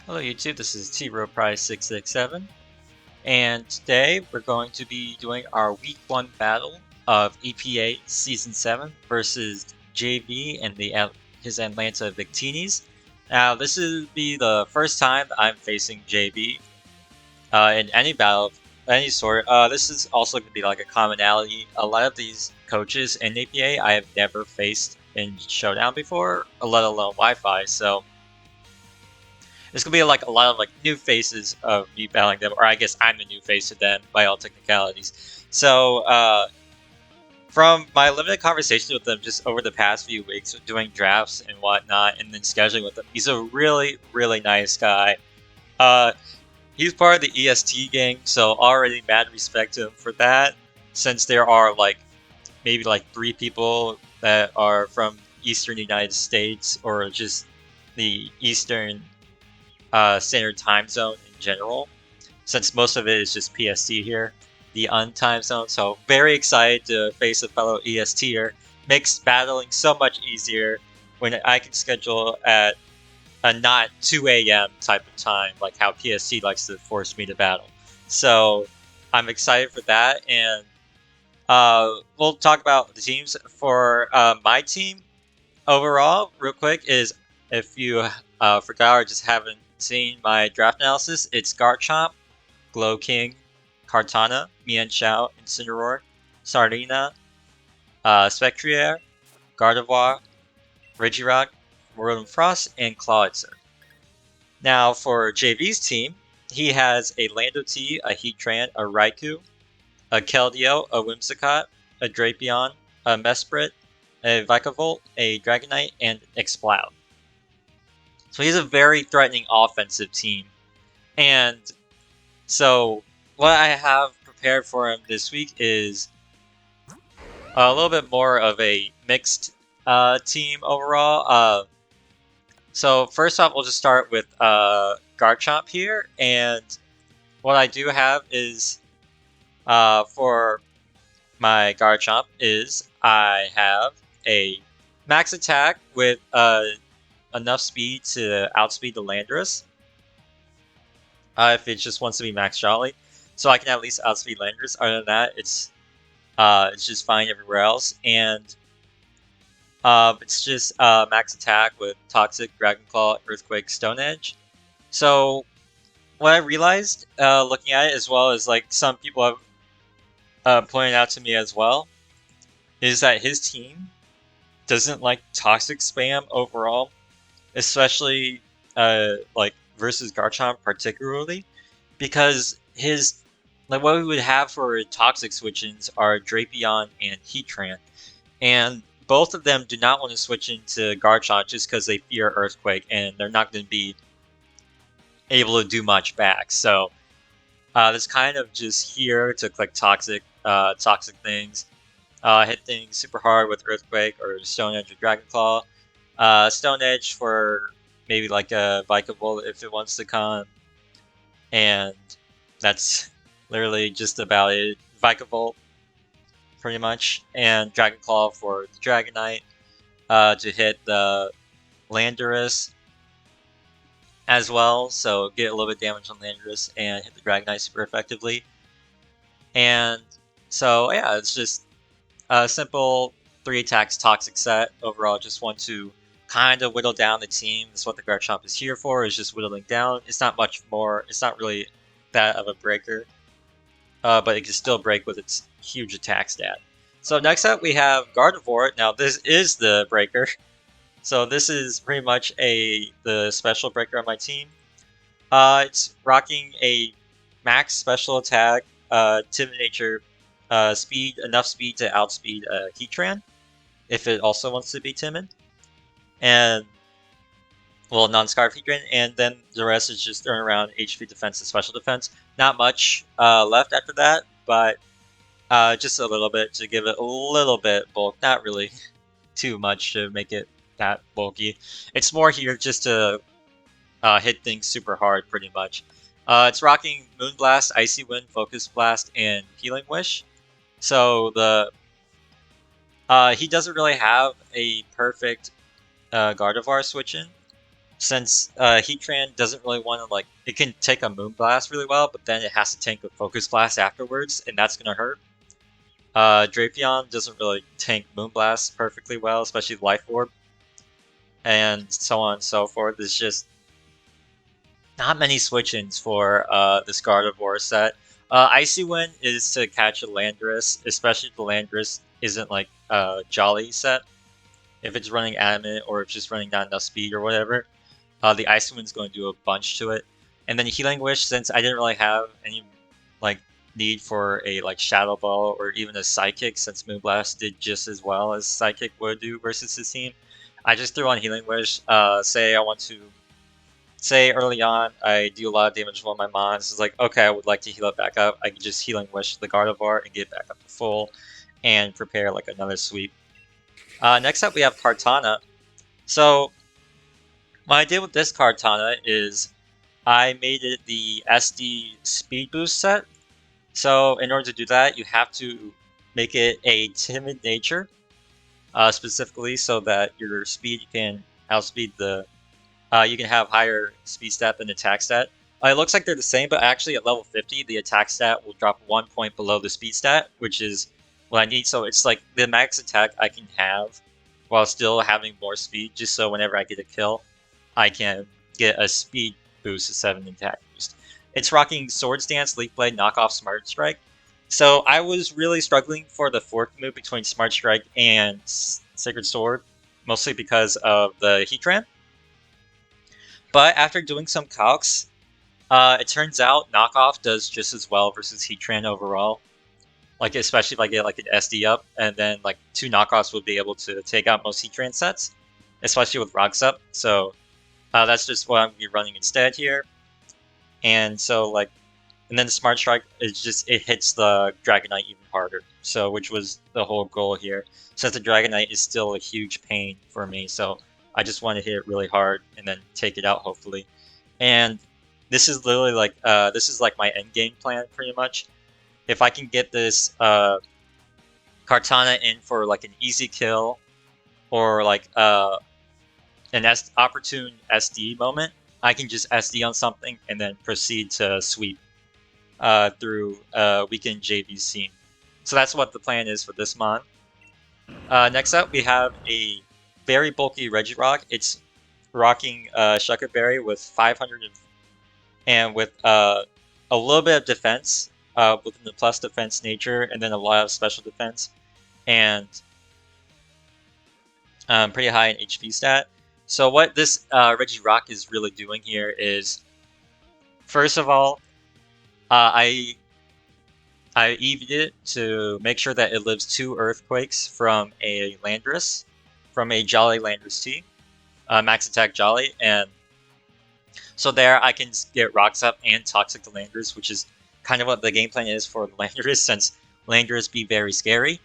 Hello YouTube, this is TRoPrize667, and today we're going to be doing our Week 1 battle of EPA Season 7 versus JV and his Atlanta Victinis. Now, this will be the first time that I'm facing JV in any battle of any sort. This is also going to be like a commonality. A lot of these coaches in APA I have never faced in Showdown before, let alone Wi-Fi, so it's gonna be like a lot of like new faces of me battling them, or I guess I'm the new face to them by all technicalities. So from my limited conversation with them just over the past few weeks, doing drafts and whatnot, and then scheduling with him, he's a really, really nice guy. Uh, he's part of the EST gang, so already mad respect to him for that. Since there are like maybe like 3 people that are from Eastern United States or just the Eastern Standard Time Zone in general, since most of it is just PST here, the Untime Zone. So very excited to face a fellow ESTer. Makes battling so much easier when I can schedule at a not 2 a.m. type of time, like how PST likes to force me to battle. So I'm excited for that, and we'll talk about the teams. For my team overall, real quick, is if you forgot or just haven't seen my draft analysis, it's Garchomp, Glow King, Kartana, Mian Xiao, Incineroar, Sardina, Spectrier, Gardevoir, Regirock, Rotom Frost, and Clawitzer. Now for JV's team, he has a Lando T, a Heatran, a Raikou, a Keldeo, a Whimsicott, a Drapion, a Mesprit, a Vikavolt, a Dragonite, and Exploud. So he's a very threatening offensive team. And so what I have prepared for him this week is a little bit more of a mixed team overall. So first off, we'll just start with Garchomp here. And what I do have is for my Garchomp is I have a max attack with enough speed to outspeed the Landorus. If it just wants to be max Jolly, so I can at least outspeed Landorus. Other than that, it's just fine everywhere else, and it's just max attack with Toxic, Dragon Claw, Earthquake, Stone Edge. So what I realized looking at it, as well as like some people have pointed out to me as well, is that his team doesn't like toxic spam overall, especially like versus Garchomp particularly, because his like what we would have for toxic switch-ins are Drapion and Heatran, and both of them do not want to switch into Garchomp just because they fear Earthquake and they're not going to be able to do much back. So that's kind of just here to click toxic things. Hit things super hard with Earthquake or Stone Edge or Dragon Claw. Stone Edge for maybe like a Vikavolt if it wants to come. And that's literally just about it. Vikavolt, pretty much. And Dragon Claw for the Dragonite to hit the Landorus as well. So get a little bit of damage on Landorus and hit the Dragonite super effectively. And so yeah, it's just a simple 3 attacks toxic set. Overall, just want to kind of whittle down the team. That's what the Garchomp is here for, is just whittling down. It's not much more. It's not really that of a breaker. But it can still break with its huge attack stat. So next up we have Gardevoir. Now this is the breaker. So this is pretty much the special breaker on my team. It's rocking a max special attack, timid nature, speed, enough speed to outspeed Heatran, if it also wants to be timid. And, well, non-Scarf Heatran, and then the rest is just throwing around HP defense and special defense. Not much left after that, but just a little bit to give it a little bit bulk. Not really too much to make it that bulky. It's more here just to hit things super hard, pretty much. It's rocking Moonblast, Icy Wind, Focus Blast, and Healing Wish. So he doesn't really have a perfect Gardevoir switch-in. since Heatran doesn't really want to, like, it can take a Moonblast really well, but then it has to tank a Focus Blast afterwards, and that's gonna hurt. Drapion doesn't really tank Moonblast perfectly well, especially Life Orb, and so on and so forth. There's just not many switch-ins for this Gardevoir set. Icy Wind is to catch a Landorus, especially if the Landorus isn't like a Jolly set. If it's running Adamant or if it's just running not enough speed or whatever, the Icy Wind's going to do a bunch to it. And then Healing Wish, since I didn't really have any like need for a like Shadow Ball or even a Psychic, since Moonblast did just as well as Psychic would do versus his team, I just threw on Healing Wish. Say I want to say early on I do a lot of damage to one of my mons. It's like, okay, I would like to heal it back up. I can just Healing Wish the Gardevoir and get it back up to full and prepare like another sweep. Next up we have Kartana. So what I did with this Kartana is I made it the SD Speed Boost set. So in order to do that, you have to make it a timid nature, specifically so that your speed can outspeed the you can have higher speed stat than attack stat. It looks like they're the same, but actually at level 50, the attack stat will drop 1 point below the speed stat, which is what I need. So it's like the max attack I can have while still having more speed, just so whenever I get a kill, I can get a speed boost instead of an attack boost. It's rocking Swords Dance, Leaf Blade, Knockoff, Smart Strike. So I was really struggling for the fork move between Smart Strike and Sacred Sword, mostly because of the Heatran. But after doing some calcs, it turns out Knockoff does just as well versus Heatran overall. Like, especially if I get like an SD up, and then like 2 knockoffs would be able to take out most Heatran sets, especially with Rocks up. So that's just what I'm gonna be running instead here. And so like, and then the Smart Strike is just, it hits the Dragonite even harder. So which was the whole goal here, since the Dragonite is still a huge pain for me. So I just want to hit it really hard and then take it out hopefully. And this is literally like this is like my end game plan pretty much. If I can get this Kartana in for like an easy kill or like an opportune SD moment, I can just SD on something and then proceed to sweep through weakened JV's team. So that's what the plan is for this mon. Next up, we have a very bulky Regirock. It's rocking Shucker Berry with 500 and with a little bit of defense within the plus defense nature, and then a lot of special defense, and pretty high in HP stat. So what this Regirock is really doing here is, first of all, I EV'd it to make sure that it lives 2 Earthquakes from a Landorus, from a Jolly Landorus T, max attack Jolly, and so there I can get Rocks up and Toxic to Landorus, which is kind of what the game plan is for Landorus, since Landorus be very scary.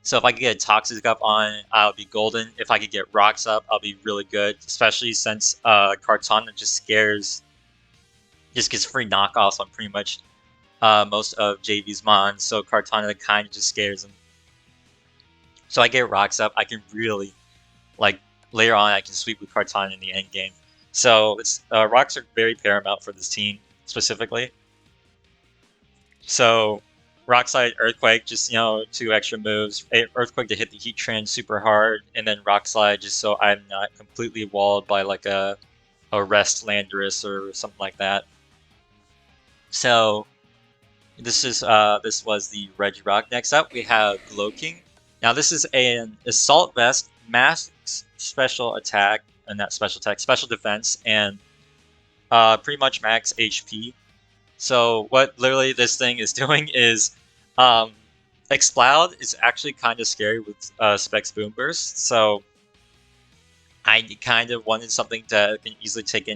So if I could get a Toxic up on it, I'll be golden. If I could get Rocks up, I'll be really good, especially since Kartana just gets free knockoffs on pretty much most of JV's mons, so Kartana kind of just scares him. So I get Rocks up, I can really, like, later on I can sweep with Kartana in the end game. So it's Rocks are very paramount for this team, specifically. So Rock Slide, Earthquake, just, 2 extra moves. Earthquake to hit the Heatran super hard, and then Rock Slide just so I'm not completely walled by like a Rest Landorus or something like that. So this was the Regirock. Next up we have Glowking. Now this is an Assault Vest, max special attack, and not special attack, special defense, and pretty much max HP. So what literally this thing is doing is, Exploud is actually kind of scary with Specs Boom Burst. So I kind of wanted something that can easily take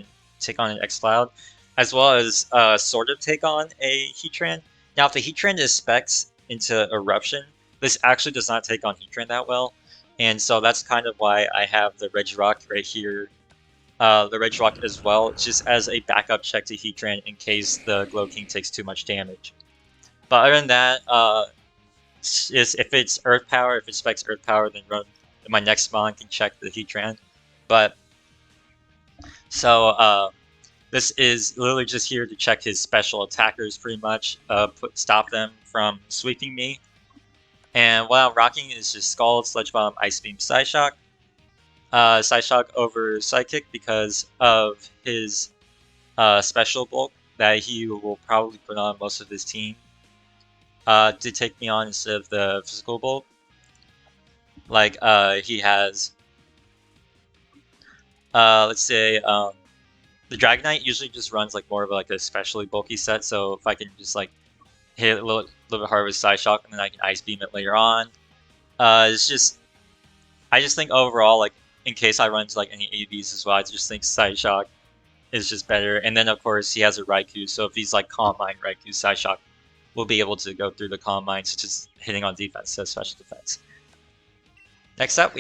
on an Exploud, as well as sort of take on a Heatran. Now, if the Heatran is Specs into Eruption, this actually does not take on Heatran that well, and so that's kind of why I have the Regirock right here. The Regirock as well, just as a backup check to Heatran in case the Glowking takes too much damage. But other than that, if it's Earth Power, if it specs Earth Power, then my next mon can check the Heatran. But So this is literally just here to check his special attackers, pretty much, stop them from sweeping me. And what I'm rocking is just Scald, Sludge Bomb, Ice Beam, Psyshock. Psyshock over Psychic because of his special bulk that he will probably put on most of his team to take me on instead of the physical bulk. Like he has, let's say, the Dragonite usually just runs like more of like a especially bulky set. So if I can just like hit it a little bit harder with Psyshock and then I can Ice Beam it later on. It's just, I just think overall, like in case I run into like any ABs as well, I just think Psyshock is just better. And then of course he has a Raikou, so if he's like Calm Mind Raikou, Psyshock will be able to go through the Calm Mind, such as hitting on defense, so special defense. Next up,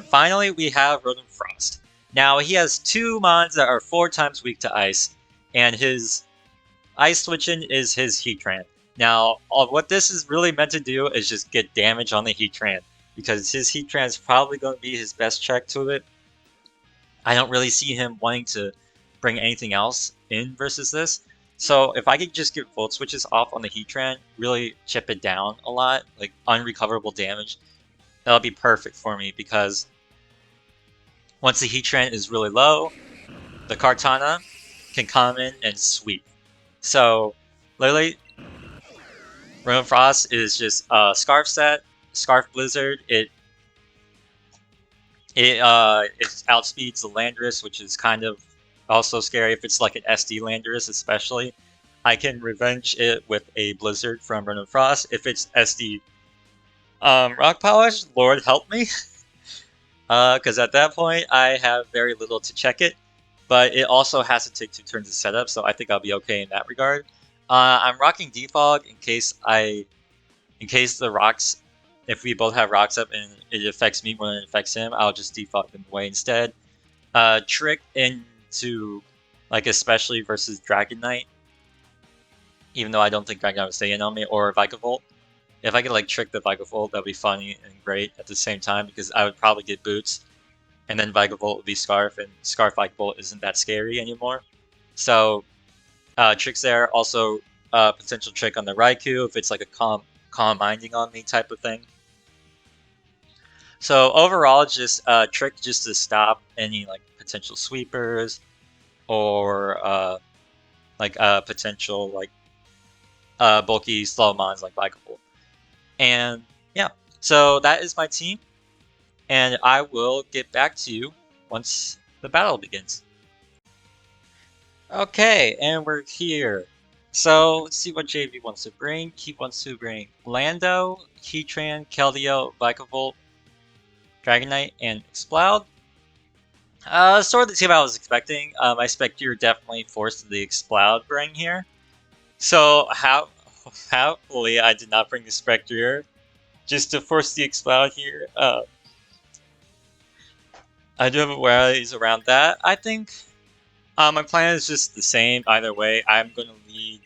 finally we have Rotom Frost. Now he has 2 mons that are 4 times weak to ice, and his ice switching is his Heatran. Now, what this is really meant to do is just get damage on the Heatran, because his Heatran is probably going to be his best check to it. I don't really see him wanting to bring anything else in versus this. So if I could just get Volt Switches off on the Heatran, really chip it down a lot, like unrecoverable damage, that'll be perfect for me, because once the Heatran is really low, the Kartana can come in and sweep. So literally, Rotom Frost is just a Scarf set, Scarf Blizzard. It outspeeds the Landorus, which is kind of also scary if it's like an SD Landorus, especially. I can revenge it with a Blizzard from Rotom Frost. If it's SD Rock Polish, Lord help me. Because at that point, I have very little to check it. But it also has to take 2 turns to set up, so I think I'll be okay in that regard. I'm rocking Defog in case the rocks, if we both have rocks up and it affects me more than it affects him, I'll just defog them away instead. Trick into, like, especially versus Dragonite, even though I don't think Dragonite would stay in on me, or Vikavolt. If I could like trick the Vikavolt, that'd be funny and great at the same time, because I would probably get boots, and then Vikavolt would be Scarf, and Scarf Vikavolt isn't that scary anymore. So tricks there. Also potential trick on the Raikou if it's like a calm minding on me type of thing. So overall, just trick just to stop any like potential sweepers or potential like bulky slow mons like Vikavolt. And yeah, so that is my team, and I will get back to you once the battle begins. Okay, and we're here. So let's see what JV wants to bring. He wants to bring Lando, Heatran, Keldeo, Vikavolt, Dragonite, and Exploud. Sort of the team I was expecting. I expect you're definitely forced to the Exploud bring here. So happily I did not bring the Spectrier, just to force the Exploud here. I do have ways around that. I think my plan is just the same either way. I'm going to lead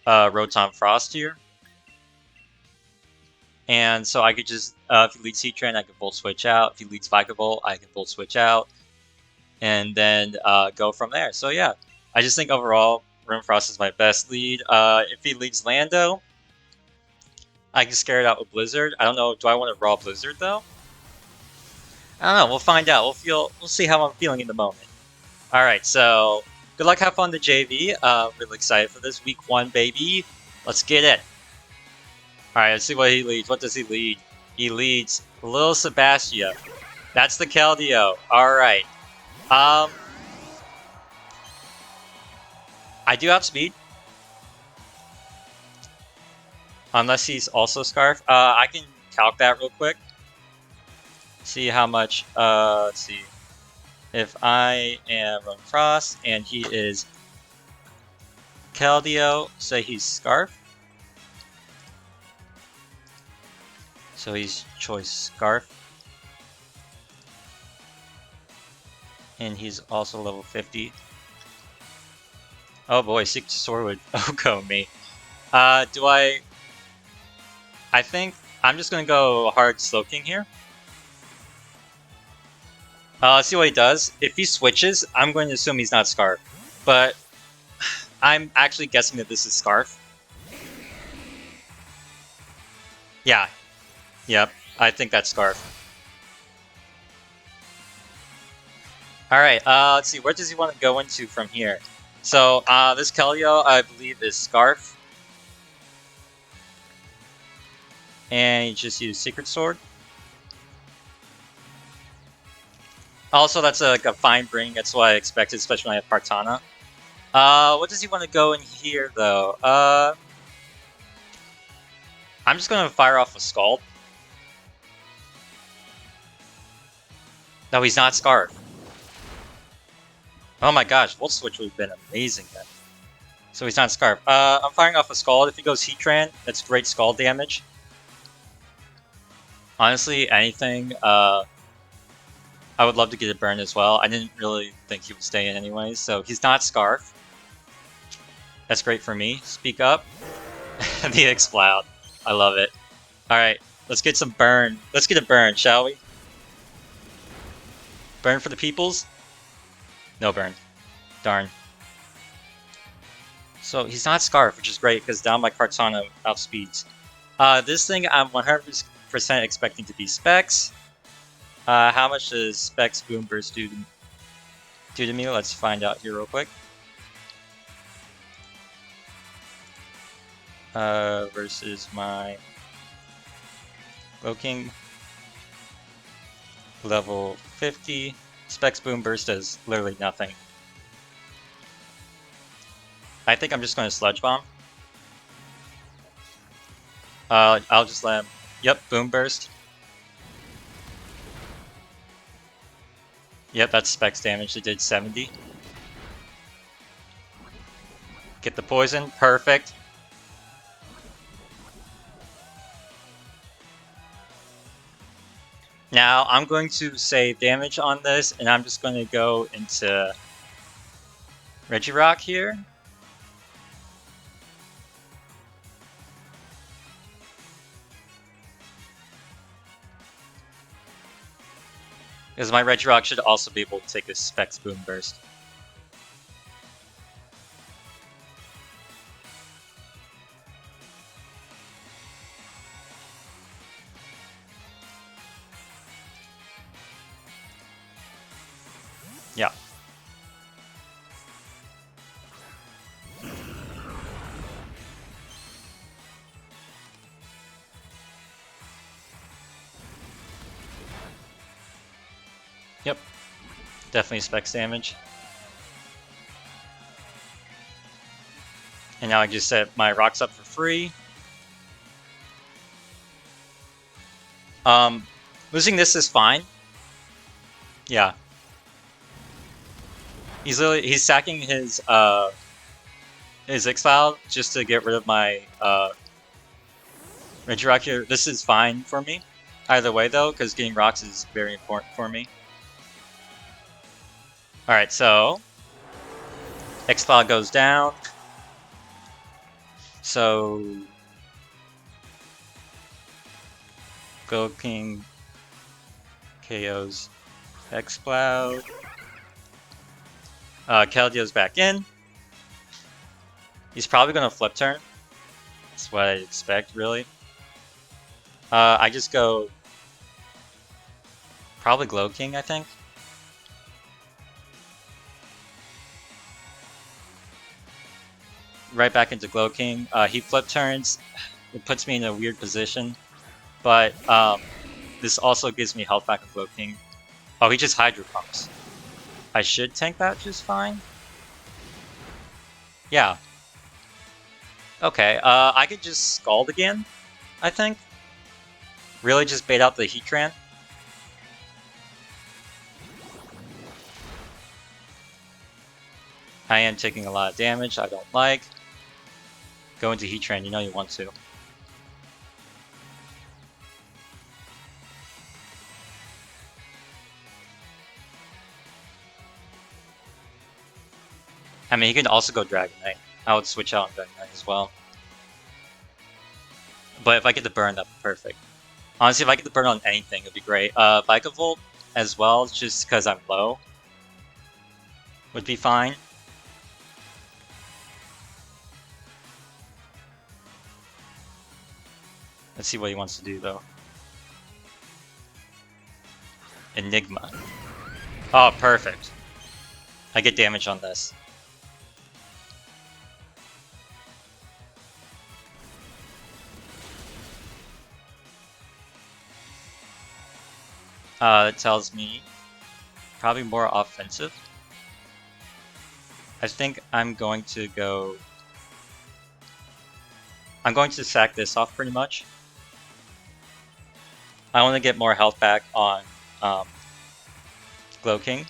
Rotom Frost here. And so I could just, if he leads Heatran, I could Volt Switch out. If he leads Vikavolt, I can Volt Switch out. And then go from there. So yeah, I just think overall, Rotom Frost is my best lead. If he leads Lando, I can scare it out with Blizzard. I don't know, do I want to Raw Blizzard though? I don't know, we'll find out. We'll see how I'm feeling in the moment. Alright, so good luck, have fun to JV. Really excited for this. Week 1, baby. Let's get it. Alright, let's see what he leads. What does he lead? He leads Lil Sebastia. That's the Keldeo. Alright. I do outspeed. Unless he's also Scarf. I can calc that real quick. See how much, let's see. If I am Rotom Frost and he is Keldeo, say he's Scarf. So he's choice Scarf. And he's also level 50. Oh boy, Seek to Soar would Oko me. I think I'm just gonna go hard Slowking here. Let's see what he does. If he switches, I'm going to assume he's not Scarf. But I'm actually guessing that this is Scarf. Yeah. Yep. I think that's Scarf. Alright, let's see. Where does he want to go into from here? So, this Keldeo, I believe, is Scarf. And he just used Secret Sword. Also, that's like a fine bring. That's what I expected, especially when I have Kartana. What does he want to go in here, though? I'm just going to fire off a Scald. No, he's not Scarf. Oh my gosh, Volt Switch would have been amazing then. So he's not Scarf. I'm firing off a Scald. If he goes Heatran, that's great Scald damage. Honestly, anything, I would love to get a burn as well. I didn't really think he would stay in anyways, so he's not Scarf. That's great for me. Speak up. The Explode. I love it. Alright, let's get some burn. Let's get a burn, shall we? Burn for the peoples? No burn. Darn. So he's not Scarf, which is great, because down by Kartana outspeeds. This thing I'm 100% expecting to be Specs. How much does Specs Boom Burst do to me? Let's find out here real quick. Versus my King. Level 50. Specs Boom Burst does literally nothing. I think I'm just going to Sludge Bomb. I'll just let him... Yep, Boom Burst. Yep, that's Specs damage. It did 70. Get the poison. Perfect. Now, I'm going to save damage on this, and I'm just going to go into Regirock here. Because my Regirock should also be able to take a Specs Boom Burst. Yeah. Yep. Definitely Specs damage. And now I just set my rocks up for free. Losing this is fine. Yeah. He's sacking his X-File just to get rid of my Regirock here. This is fine for me. Either way though, because getting rocks is very important for me. Alright, so X-File goes down. So King KO's X-Cloud. Keldeo's back in. He's probably going to flip turn. That's what I expect, really. I just go... Probably King, I think. Right back into King. He flip turns. It puts me in a weird position. But this also gives me health back on King. Oh, he just Hydro Pumps. I should tank that just fine. Yeah. Okay, I could just Scald again, I think. Really just bait out the Heatran. I am taking a lot of damage I don't like. Go into Heatran, you know you want to. I mean, he can also go Dragonite. I would switch out on Dragonite as well. But if I get the burn, that'd be perfect. Honestly, if I get the burn on anything, it'd be great. Vikavolt, as well, just because I'm low. Would be fine. Let's see what he wants to do, though. Enigma. Oh, perfect. I get damage on this. It tells me probably more offensive. I think I'm going to go... I'm going to sack this off pretty much. I want to get more health back on Glow King.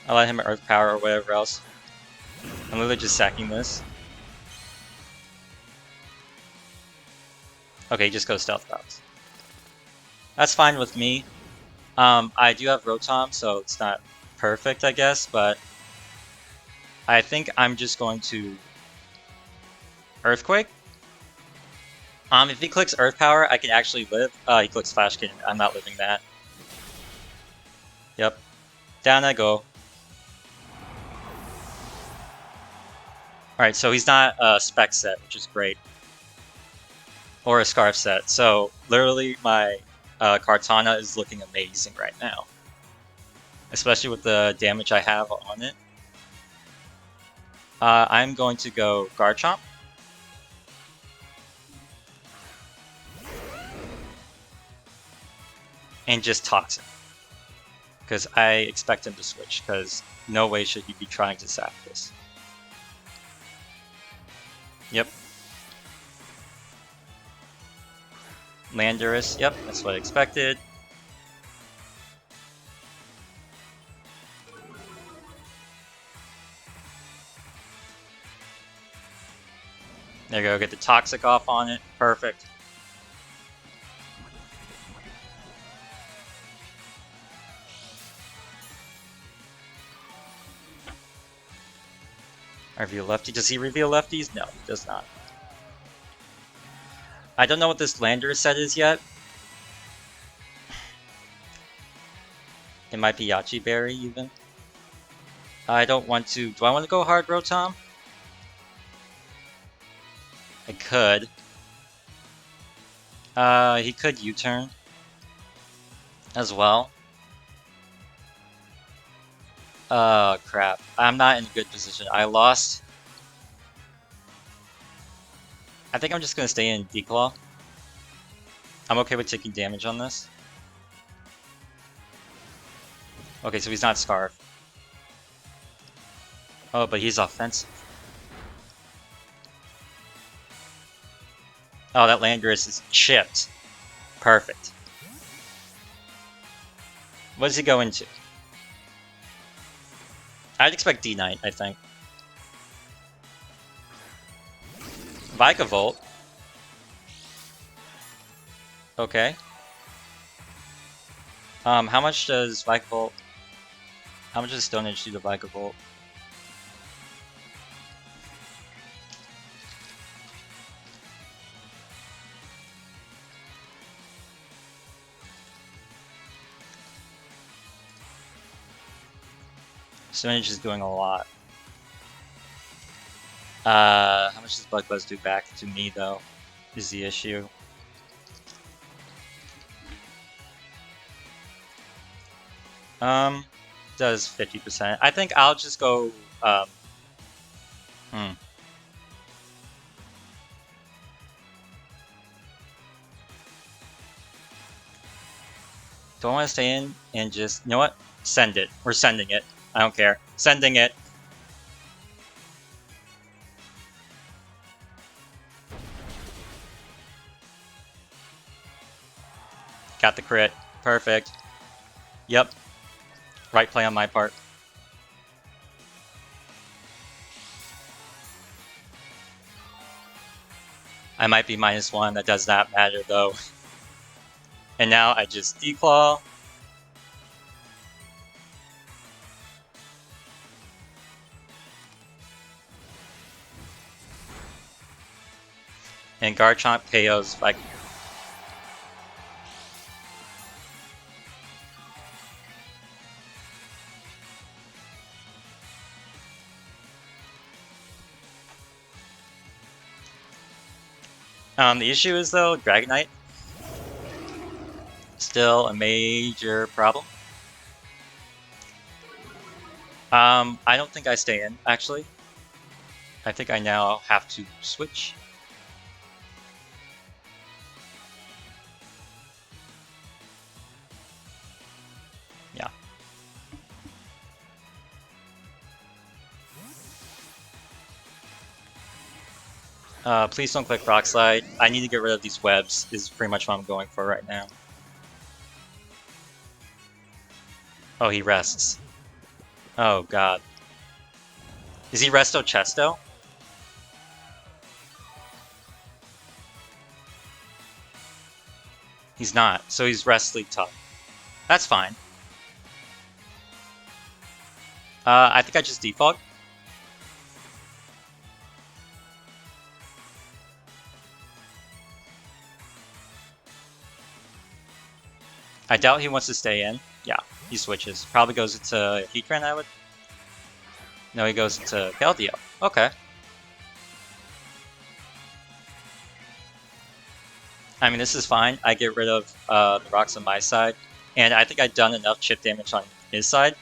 I'll let him Earth Power or whatever else. I'm literally just sacking this. Okay, just go Stealth Bounce. That's fine with me. I do have Rotom, so it's not perfect, I guess, but I think I'm just going to Earthquake. If he clicks Earth Power, I can actually live. He clicks Flash Cannon. I'm not living that. Yep. Down I go. Alright, so he's not a Spec set, which is great. Or a Scarf set. So, literally, my Kartana is looking amazing right now. Especially with the damage I have on it. I'm going to go Garchomp. And just Toxic. Because I expect him to switch, because no way should he be trying to sack this. Yep. Landorus, yep, that's what I expected. There you go, get the Toxic off on it, perfect. Reveal lefty. Does he reveal lefties? No, he does not. I don't know what this Landorus set is yet. It might be Yachi Berry even. I don't want to. Do I want to go hard Rotom? I could. He could U-turn as well. Oh, crap. I'm not in a good position. I lost. I think I'm just going to stay in Declaw. I'm okay with taking damage on this. Okay, so he's not Scarf. Oh, but he's offensive. Oh, that Landorus is chipped. Perfect. What does he go into? I'd expect D-Knight, I think. Vikavolt. Okay. How much does Vikavolt... How much does Stone Edge do to Vikavolt? Stone Edge is doing a lot. How much does Bug Buzz do back to me, though, is the issue. Does 50%. I think I'll just go, Do I want to stay in and just, you know what? Send it. We're sending it. I don't care. Sending it. Got the crit. Perfect. Yep. Right play on my part. I might be -1. That does not matter, though. And now I just Declaw. And Garchomp KOs like... The issue is though, Dragonite still a major problem. I don't think I stay in, actually. I think I now have to switch. Yeah. Please don't click Rock Slide. I need to get rid of these webs, is pretty much what I'm going for right now. Oh, he rests. Oh, God. Is he Resto Chesto? He's not, so he's Rest Sleep Tough. That's fine. I think I just defog. I doubt he wants to stay in. Yeah, he switches. Probably goes into Heatran, I would. No, he goes into Keldeo. Okay. I mean, this is fine. I get rid of the rocks on my side. And I think I've done enough chip damage on his side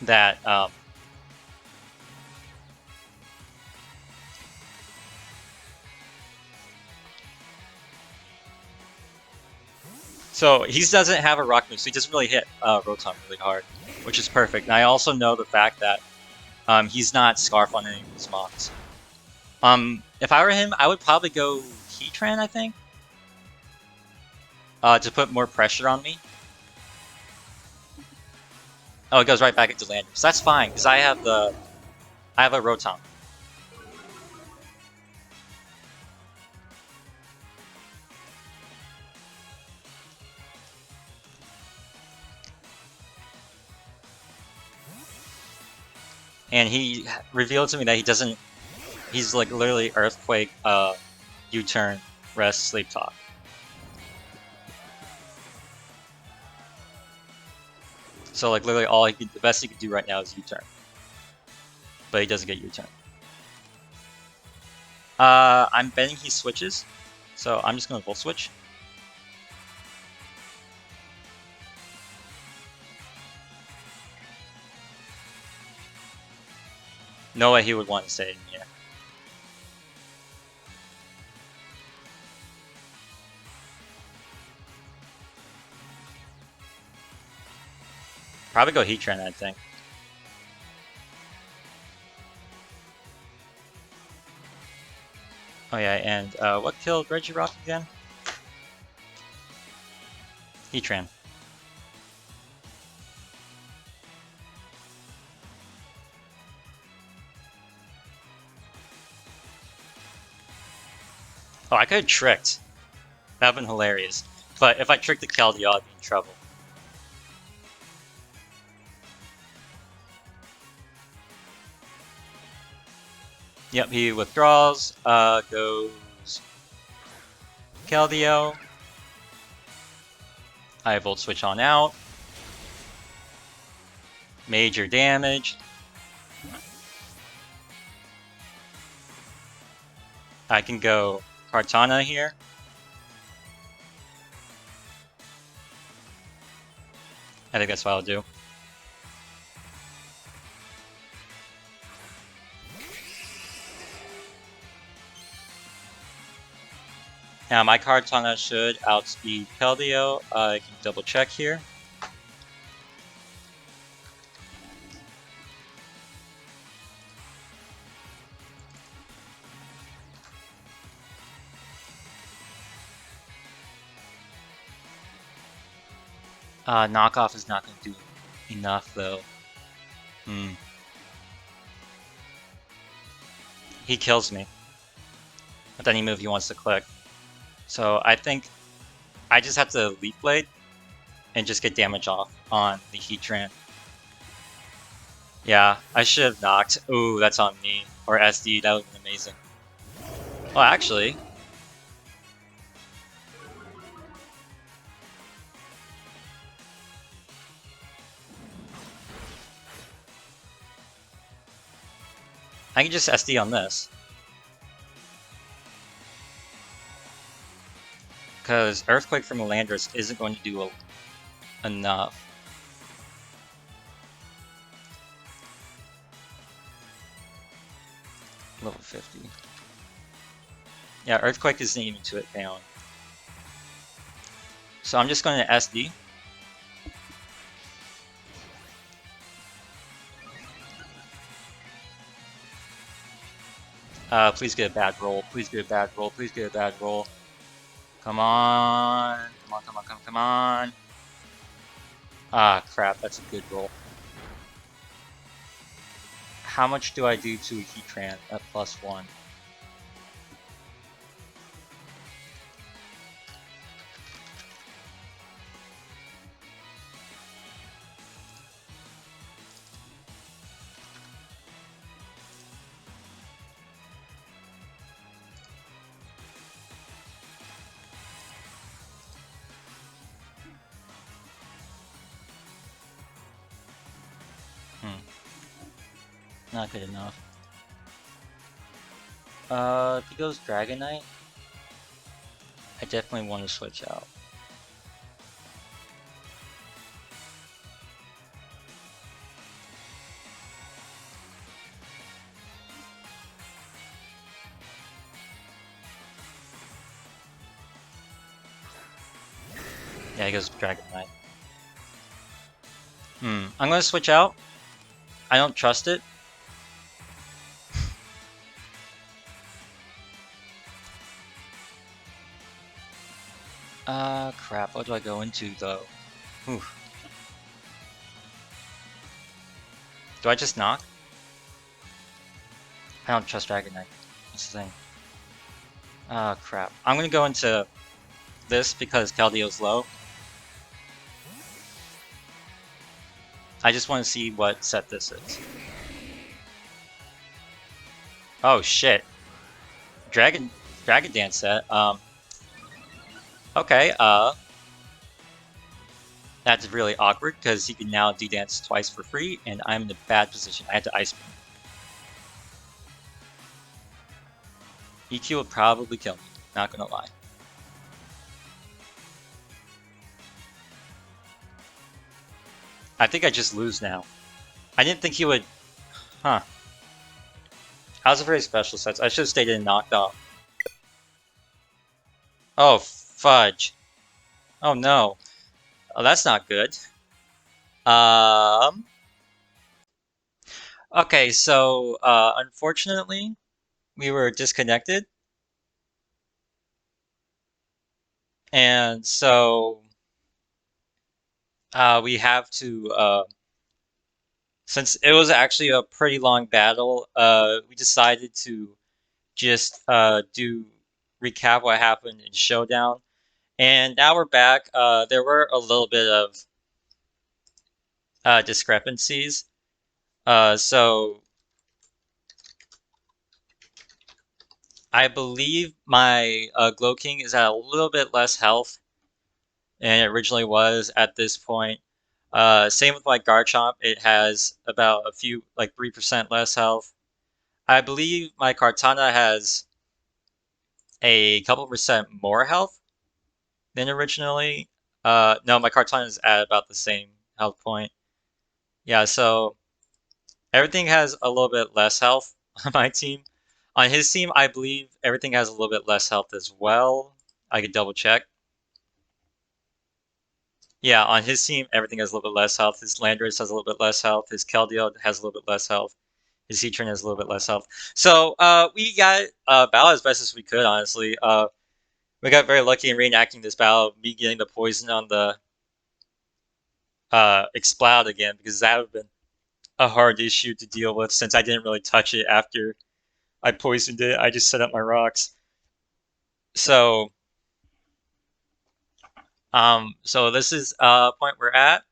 that so he doesn't have a rock move, so he doesn't really hit Rotom really hard, which is perfect. And I also know the fact that he's not Scarf on any of his mons. If I were him, I would probably go Heatran, I think, to put more pressure on me. Oh, it goes right back into Landry, so that's fine because I have a Rotom. And he revealed to me that he doesn't. He's like literally Earthquake, U-turn, Rest, Sleep Talk. So like literally all the best he could do right now is U-turn, but he doesn't get U-turn. I'm betting he switches, so I'm just gonna Volt Switch. No way he would want to stay in here. Probably go Heatran, I think. Oh yeah, and what killed Regirock again? Heatran. Oh, I could have tricked. That would have been hilarious. But if I tricked the Keldeo, I'd be in trouble. Yep, he withdraws, goes Keldeo. I Volt Switch on out. Major damage. I can go Kartana here. I think that's what I'll do. Now my Kartana should outspeed Keldeo. I can double check here. Knockoff is not going to do enough though. He kills me with any move he wants to click. So I think I just have to Leaf Blade and just get damage off on the Heatran. Yeah, I should have knocked. Ooh, that's on me. Or SD, that would have been amazing. Well, actually, I can just SD on this. Because Earthquake from Landris isn't going to do enough. Level 50. Yeah, Earthquake isn't even to it down. So I'm just going to SD. Please get a bad roll. Please get a bad roll. Please get a bad roll. Come on. Come on, come on, come on. Ah, crap. That's a good roll. How much do I do to Heatran at +1? Not good enough. If he goes Dragonite, I definitely want to switch out. Yeah, he goes Dragonite. I'm gonna switch out. I don't trust it. Crap. What do I go into though? Oof. Do I just knock? I don't trust Dragonite. That's the thing. Ah, crap. I'm gonna go into this because Keldio's low. I just want to see what set this is. Oh shit. Dragon Dance set. Okay, that's really awkward because he can now D-Dance twice for free, and I'm in a bad position. I had to Ice Beam. EQ would probably kill me, not gonna lie. I think I just lose now. I didn't think he would... Huh. How's a very special sets? I should have stayed in and knocked off. Oh, fudge. Oh no. Oh, that's not good. Okay, so, unfortunately, we were disconnected. And so, we have to, since it was actually a pretty long battle, we decided to just do recap what happened in Showdown. And now we're back. There were a little bit of discrepancies. So I believe my Glow King is at a little bit less health than it originally was at this point. Same with my Garchomp. It has about a few, like 3% less health. I believe my Kartana has a couple percent more health than originally. No, my Kartana is at about the same health point. Yeah, so everything has a little bit less health on my team. On his team, I believe everything has a little bit less health as well. I could double check. Yeah, on his team, everything has a little bit less health. His Landorus has a little bit less health. His Keldeo has a little bit less health. His Heatran has a little bit less health. So we got battle as best as we could, honestly. We got very lucky in reenacting this battle, me getting the poison on the Exploud again, because that would have been a hard issue to deal with since I didn't really touch it after I poisoned it. I just set up my rocks. So, so this is point we're at,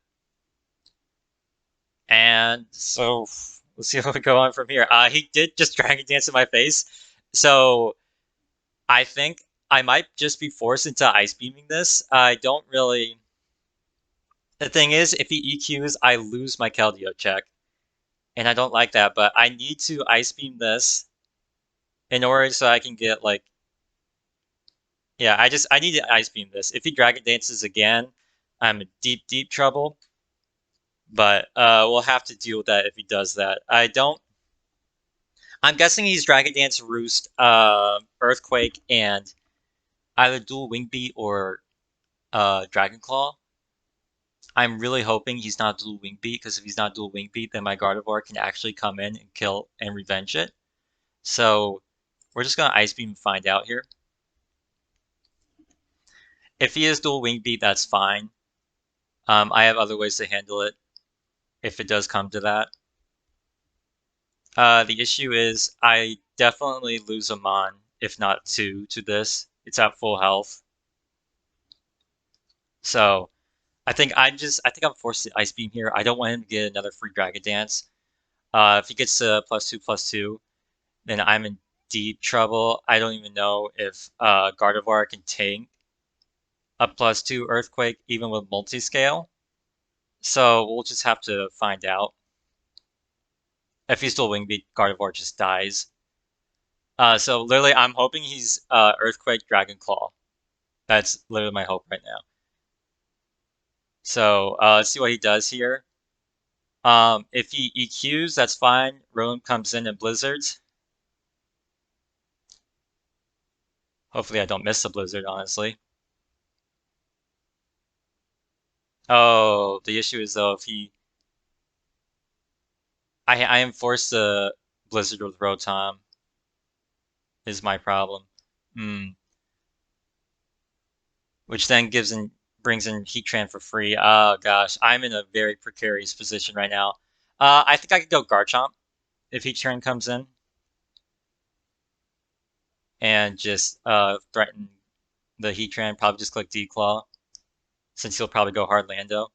and so let's see how we go on from here. He did just Dragon Dance in my face, so I think I might just be forced into Ice Beaming this. I don't really. The thing is, if he EQs, I lose my Keldeo check, and I don't like that. But I need to Ice Beam this in order so I can get like Yeah, I need to Ice Beam this. If he Dragon Dances again, I'm in deep trouble. But we'll have to deal with that if he does that. I'm guessing he's Dragon Dance, Roost, Earthquake, and either Dual Wing Beat or Dragon Claw. I'm really hoping he's not Dual Wing Beat, because if he's not Dual Wing Beat, then my Gardevoir can actually come in and kill and revenge it. So we're just gonna Ice Beam and find out here. If he is Dual Wing Beat, that's fine. I have other ways to handle it if it does come to that. The issue is I definitely lose a Mon, if not two, to this. It's at full health. So I think I'm forced to Ice Beam here. I don't want him to get another free Dragon Dance. If he gets +2/+2, then I'm in deep trouble. I don't even know if Gardevoir can tank a +2 Earthquake even with multi-scale. So we'll just have to find out. If he's still Wing Beat, Gardevoir just dies. So literally, I'm hoping he's Earthquake Dragon Claw. That's literally my hope right now. So let's see what he does here. If he EQs, that's fine. Rotom comes in and Blizzards. Hopefully I don't miss the Blizzard, honestly. Oh, the issue is though, if he... I am forced to Blizzard with Rotom, is my problem. Hmm. Which then brings in Heatran for free. Oh gosh, I'm in a very precarious position right now. I think I could go Garchomp if Heatran comes in and just threaten the Heatran. Probably just click Declaw since he'll probably go hard Lando.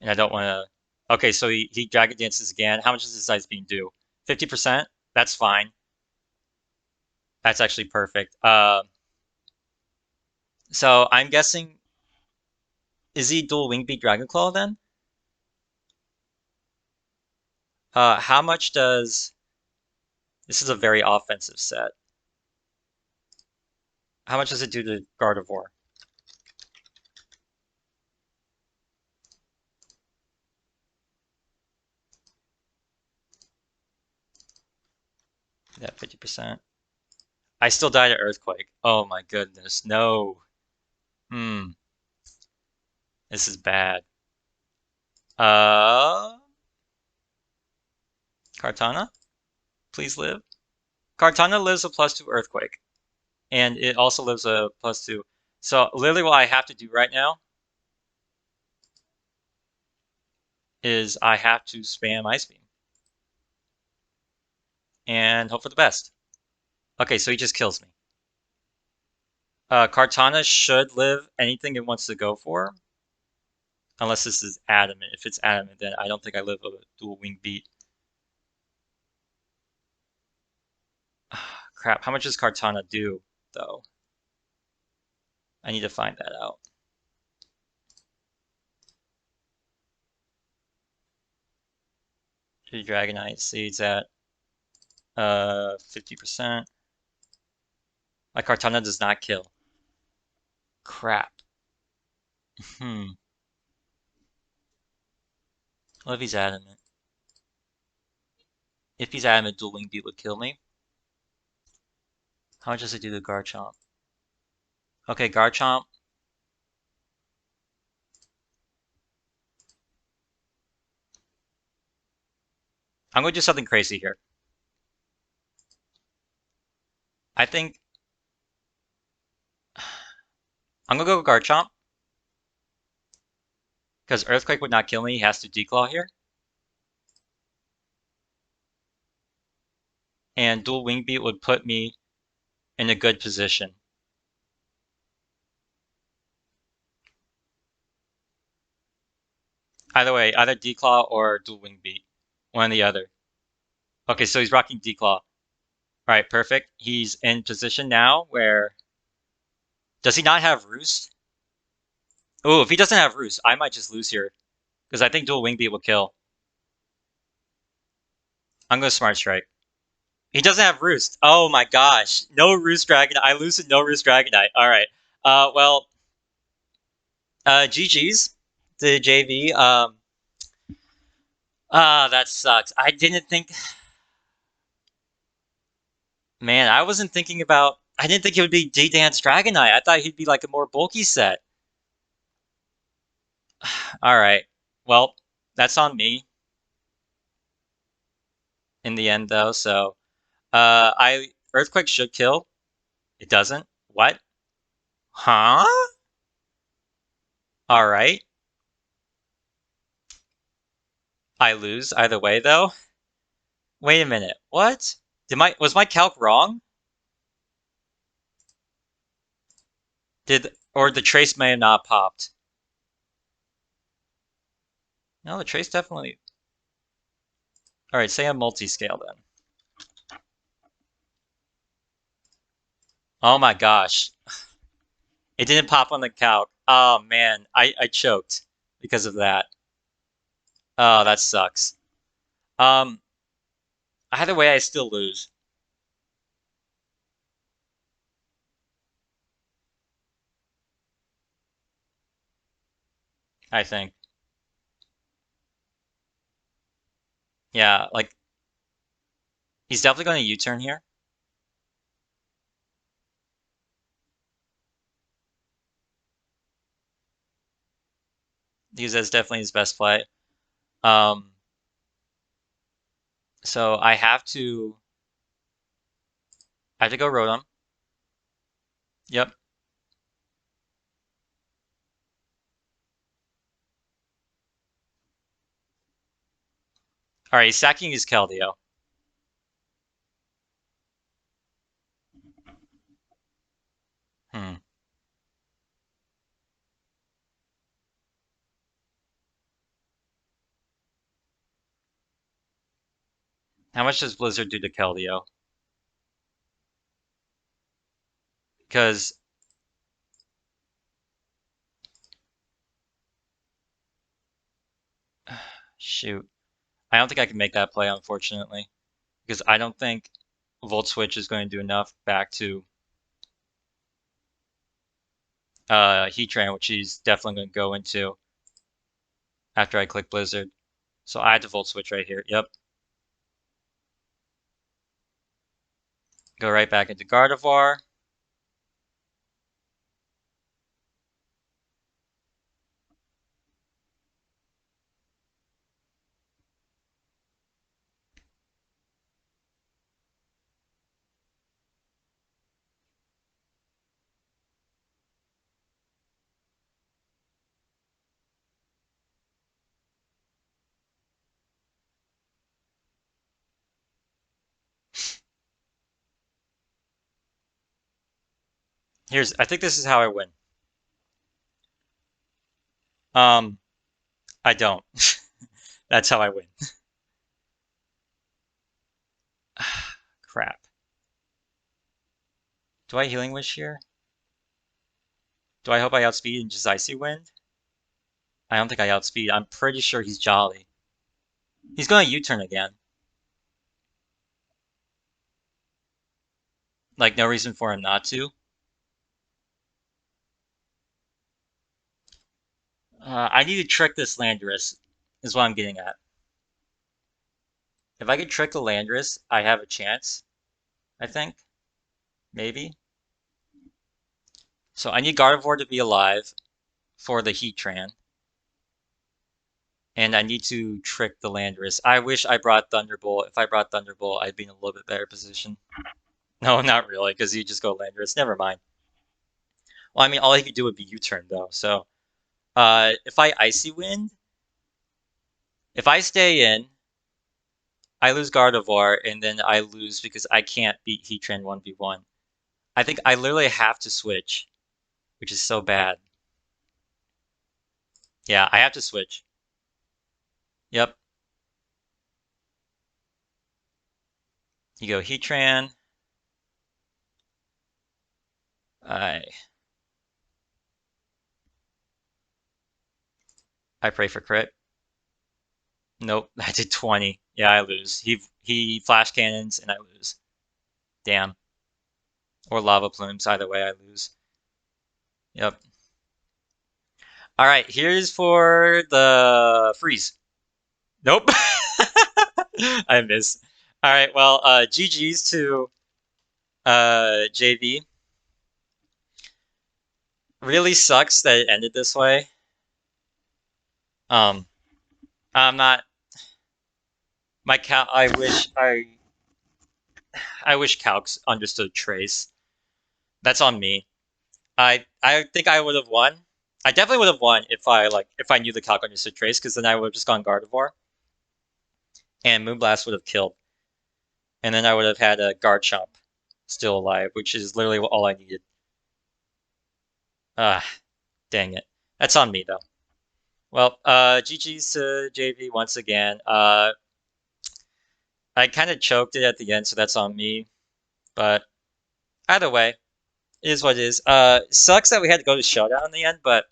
And I don't want to. Okay, so he Dragon Dances again. How much does his Ice Beam do? 50%? That's fine. That's actually perfect. So I'm guessing, is he dual Wing Beat Dragon Claw then? How much does... This is a very offensive set. How much does it do to Gardevoir? Yeah, 50%. I still died at Earthquake. Oh my goodness, no. Hmm, this is bad. Kartana? Please live. Kartana lives a +2 Earthquake. And it also lives a +2. So literally what I have to do right now is I have to spam Ice Beam. And hope for the best. Okay, so he just kills me. Kartana should live anything it wants to go for. Unless this is Adamant. If it's Adamant, then I don't think I live a dual Wing Beat. Crap, how much does Kartana do, though? I need to find that out. The Dragonite Seeds at 50%. My Kartana does not kill. Crap. What if he's Adamant? If he's Adamant, dual Wing Beat would kill me. How much does it do to Garchomp? Okay, Garchomp. I'm going to do something crazy here. I think I'm going to go Garchomp. Because Earthquake would not kill me. He has to Declaw here. And dual Wing Beat would put me in a good position. Either way, either Declaw or dual Wing Beat. One or the other. Okay, so he's rocking Declaw. Alright, perfect. He's in position now where... Does he not have Roost? Oh, if he doesn't have Roost, I might just lose here. Because I think dual Wing Beat will kill. I'm going to Smart Strike. He doesn't have Roost. Oh my gosh. No Roost Dragon. I lose to no Roost Dragonite. Alright. Well, GG's to JV. That sucks. I didn't think. Man, I wasn't thinking about. I didn't think it would be D-Dance Dragonite. I thought he'd be like a more bulky set. Alright. Well, that's on me in the end, though, so. I Earthquake should kill. It doesn't. What? Huh? Alright. I lose either way, though. Wait a minute. What? Was my calc wrong? Or the trace may have not popped? No, the trace definitely. Alright, say a multi-scale then. Oh my gosh. It didn't pop on the calc. Oh man, I choked because of that. Oh, that sucks. Um, Either way, I still lose. I think. Yeah, like he's definitely going to U-turn here because that's definitely his best play. Um, so I have to go Rotom. Yep. All right, he's sacking his Keldeo. Hmm. How much does Blizzard do to Keldeo? Because shoot, I don't think I can make that play, unfortunately, because I don't think Volt Switch is going to do enough back to Heatran, which he's definitely going to go into after I click Blizzard. So I had to Volt Switch right here. Yep. Go right back into Gardevoir. I think this is how I win. Um, I don't. That's how I win. Crap. Do I Healing Wish here? Do I hope I outspeed and just Icy Wind? I don't think I outspeed. I'm pretty sure he's Jolly. He's going to U-turn again. Like, no reason for him not to. I need to trick this Landorus, is what I'm getting at. If I could trick the Landorus, I have a chance, I think. Maybe. So I need Gardevoir to be alive for the Heatran. And I need to trick the Landorus. I wish I brought Thunderbolt. If I brought Thunderbolt, I'd be in a little bit better position. No, not really, because you just go Landorus. Never mind. Well, I mean, all he could do would be U-turn, though. So, if I Icy Wind, if I stay in, I lose Gardevoir, and then I lose because I can't beat Heatran 1v1. I think I literally have to switch, which is so bad. Yeah, I have to switch. Yep. You go Heatran. I I pray for crit. Nope, I did 20. Yeah, I lose. He flash cannons and I lose. Damn. Or lava plumes. Either way, I lose. Yep. All right, here's for the freeze. Nope. I miss. All right, well, GG's to JV. Really sucks that it ended this way. Um, I'm not my cal. I wish Calcs understood trace. That's on me. I think I would have won. I definitely would have won if I knew the Calc understood trace, because then I would have just gone Gardevoir and Moonblast would have killed, and then I would have had a Garchomp still alive, which is literally all I needed. Ah, dang it. That's on me though. Well, GG's to JV once again. I kind of choked it at the end, so that's on me. But either way, it is what it is. Sucks that we had to go to Showdown in the end, but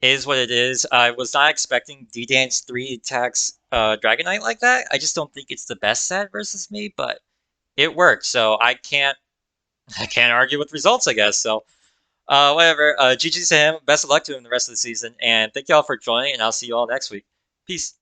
it is what it is. I was not expecting D-Dance 3 attacks Dragonite like that. I just don't think it's the best set versus me, but it worked, so I can't argue with results, I guess. So whatever. GG's to him. Best of luck to him the rest of the season, and thank y'all for joining, and I'll see you all next week. Peace.